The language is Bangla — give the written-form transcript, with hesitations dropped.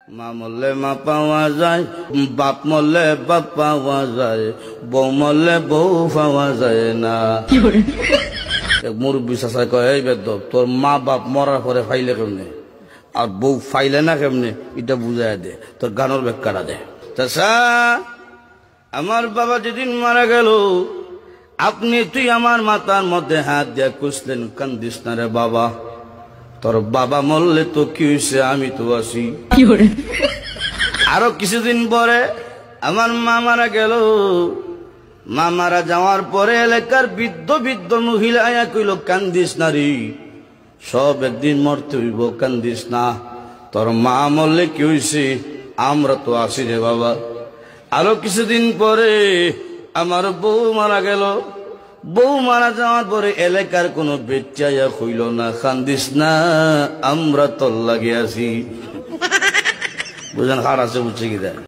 মা মরলে মা পাওয়া যায়, বাপ মরলে বাপ পাওয়া যায়, বউ মরলে বউ পাওয়া যায় না। মুরব্বী চাষা কয়, এই বেদব তোর মা বাপ মরার পরে ফাইলে কেমনে আর বউ ফাইলে না কেমনে, এটা বুঝাই দে, তোর গানোর ব্যাখ্যাটা দে। চাষা, আমার বাবা যেদিন মারা গেল আপনি তুই আমার মাথার মধ্যে হাত দিয়ে কুসলেন, কান্দিস না রে বাবা, তোর বাবা মরলে তো কি হয়েছে, আমি তো আছি। আরো কিছুদিন পরে আমার মা মারা গেল। মা মারা যাওয়ার পরে এলাকার বৃদ্ধ বৃদ্ধ মহিলা আয়া কইল, কান্দিস না রে, সব একদিন মরতে হইব, কান্দিস না, তোর মা মরলে কি হয়েছে, আমরা তো আছি রে বাবা। আরো কিছুদিন পরে আমার বউ মারা গেল। বউ মারা যাওয়ার পরে এলাকার কোনো বেচাইয়া হইল না, কান্দিস না, আমরা তোর লাগে আছি। বুঝেন, হার আছে বুঝছে কি দেয়।